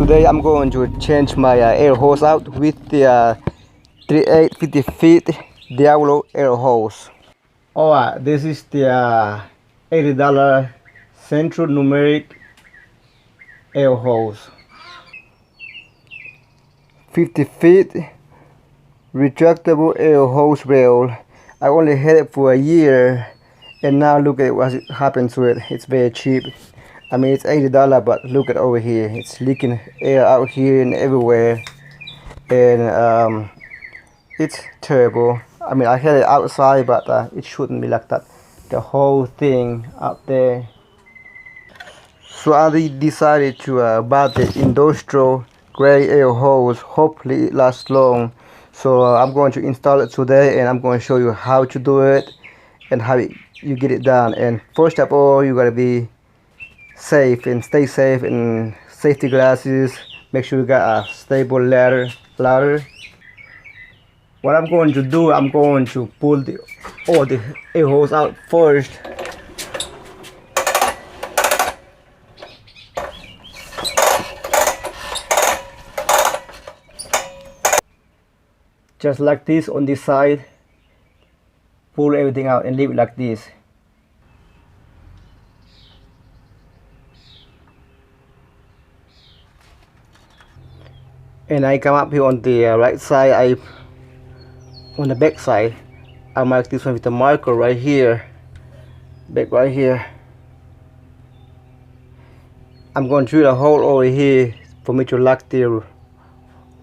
Today I'm going to change my air hose out with the 3850 feet Diablo air hose. Alright, this is the $80 central numeric air hose. 50 feet retractable air hose rail. I only had it for a year and now look at what happened to it. It's very cheap. I mean, it's $80, but look at over here. It's leaking air out here and everywhere, and it's terrible. I mean, I had it outside, but it shouldn't be like that. The whole thing out there. So I decided to buy the industrial gray air hose. Hopefully it lasts long. So I'm going to install it today, and I'm going to show you how to do it and how you get it done. And first of all, you gotta be safe and stay safe, and safety glasses. Make sure you got a stable ladder. What I'm going to do, I'm going to pull all the air hose out first. Just like this on this side. Pull everything out and leave it like this. And I come up here on the right side. On the back side, I mark this one with a marker right here, back right here. I'm going to drill a hole over here for me to lock the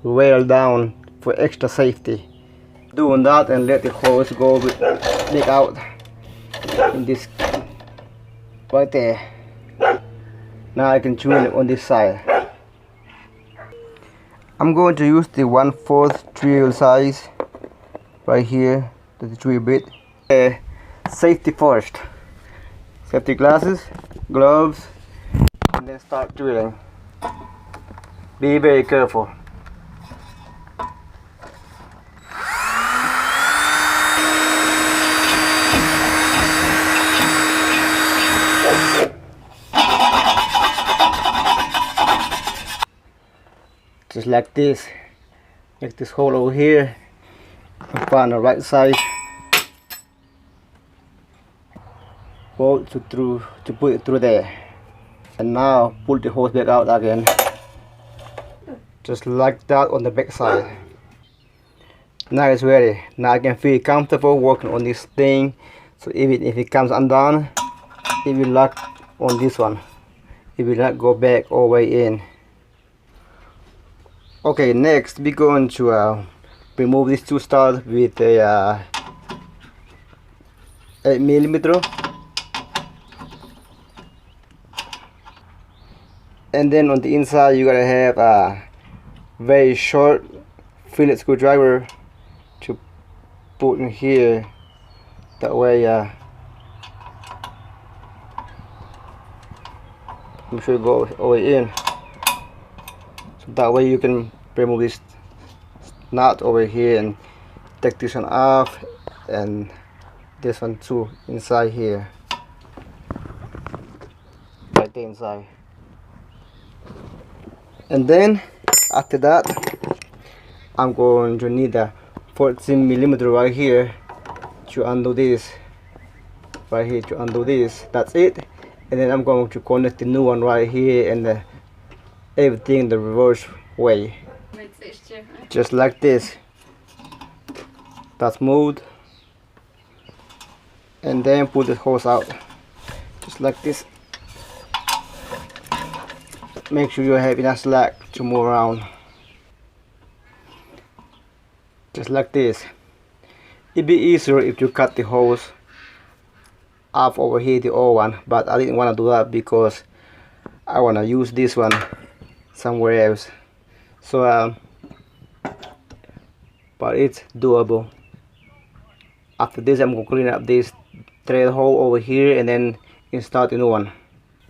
rail down for extra safety. Doing that and let the hose go back out in this right there. Now I can drill it on this side. I'm going to use the 1/4 drill size right here, the drill bit. Safety first. Safety glasses, gloves, and then start drilling. Be very careful. Just like this. Make this hole over here and find the right side. Bolt to put it through there. And now pull the hose back out again. Just like that on the back side. Now it's ready. Now I can feel comfortable working on this thing. So even if it comes undone, it will lock on this one. It will not go back all the way in. Okay, next we're going to remove these two studs with a 8mm, and then on the inside you gotta have a very short fillet screwdriver to put in here. That way, I'm sure it goes all the way in. So that way you can remove this nut over here and take this one off, and this one too inside here, right there inside. And then after that, I'm going to need a 14mm right here to undo this. Right here to undo this. That's it. And then I'm going to connect the new one right here, and everything the reverse way, just like this. That's smooth. And then pull the hose out just like this. Make sure you have enough slack to move around, just like this. It'd be easier if you cut the hose off over here, the old one, but I didn't want to do that because I want to use this one somewhere else. So but it's doable. After this, I'm going to clean up this thread hole over here and then install the new one.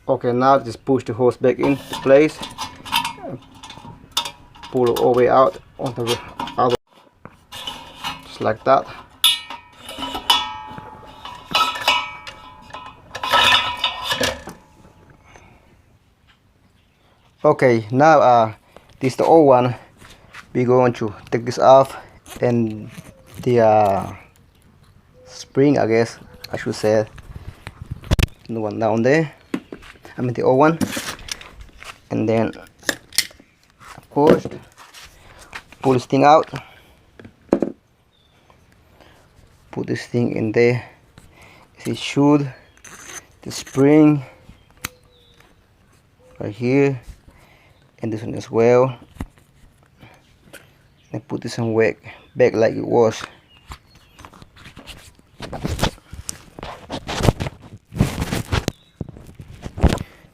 Okay, now just push the hose back into place, pull it all the way out on the other, just like that. Okay, now this is the old one. We're going to take this off, and the spring, I guess I should say, the one down there, I mean the old one. And then of course pull this thing out, put this thing in there as it should. The spring right here, and this one as well, and put this one back like it was.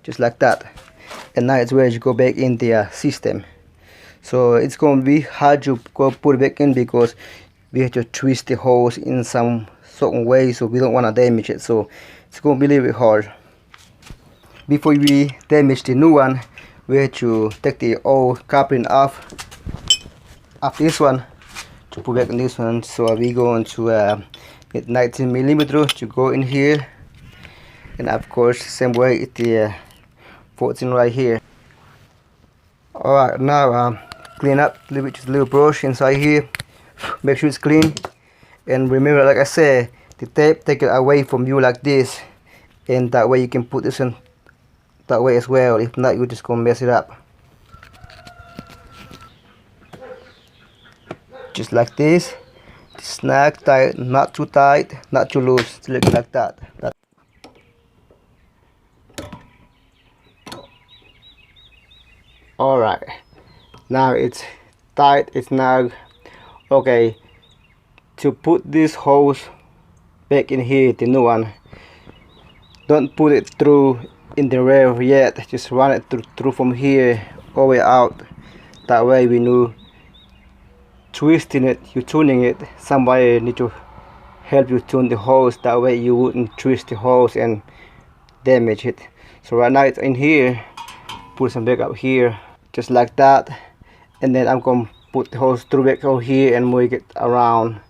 Just like that. And now it's ready to go back in the system. So it's going to be hard to go put it back in because we have to twist the hose in some certain way, so we don't want to damage it. So it's going to be a little bit hard. Before we damage the new one, we have to take the old coupling off this one to put back in this one. So we're going to get 19mm to go in here, and of course same way it's the 14 right here. Alright, now clean up a little bit, just a little brush inside here, make sure it's clean. And remember, like I said, the tape, take it away from you like this, and that way you can put this in that way as well. If not, you're just gonna mess it up. Just like this, snug, tight, not too tight, not too loose, just like that. Alright, now it's tight, it's snug. Okay, to put this hose back in here, the new one, don't put it through in the rail yet, just run it through from here all the way out. That way when you twisting it, you tuning it, somebody need to help you tune the hose, that way you wouldn't twist the hose and damage it. So right now it's in here, put some back up here, just like that. And then I'm gonna put the hose through back over here and move it around.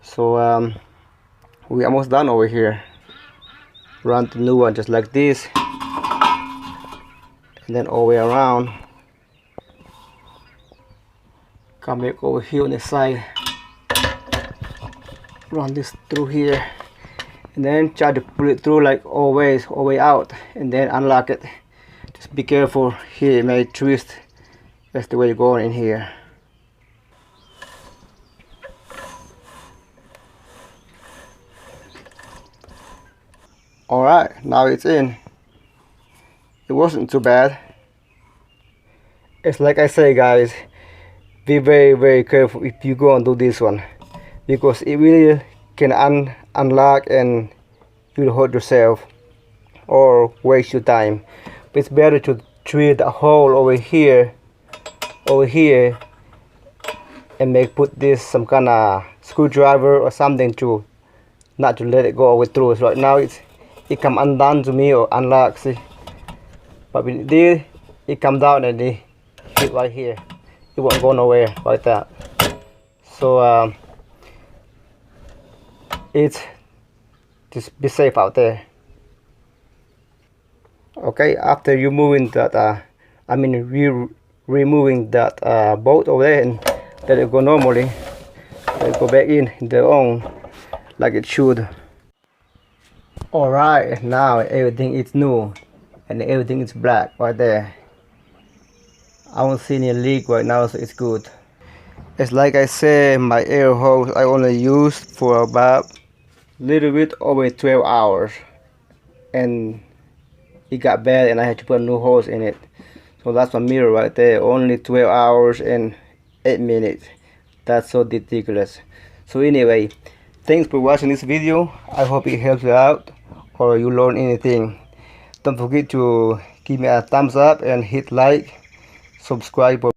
So we're almost done over here. Run the new one just like this, and then all the way around. Come back over here on the side, run this through here, and then try to pull it through like always, all the way out, and then unlock it. Just be careful here, it may twist. That's the way you're going in here. Alright, now it's in. It wasn't too bad. It's like I say, guys, be very careful if you go and do this one, because it really can unlock and you'll hurt yourself or waste your time. But it's better to drill the hole over here, and put this some kind of screwdriver or something to not to let it go over through. So right now it come undone to me or unlock, see, but when it did, it come down and it hit right here. It won't go nowhere like that. So it's just be safe out there. Okay, after you moving that removing that bolt over there and let it go normally, let it go back in their own like it should. Alright, now everything is new and everything is black right there. I don't see any leak right now, so it's good. It's like I said, my air hose I only used for about little bit over 12 hours, and it got bad and I had to put a new hose in it. So that's my mirror right there, only 12 hours and 8 minutes. That's so ridiculous. So anyway, thanks for watching this video. I hope it helps you out or you learn anything. Don't forget to give me a thumbs up and hit like, subscribe.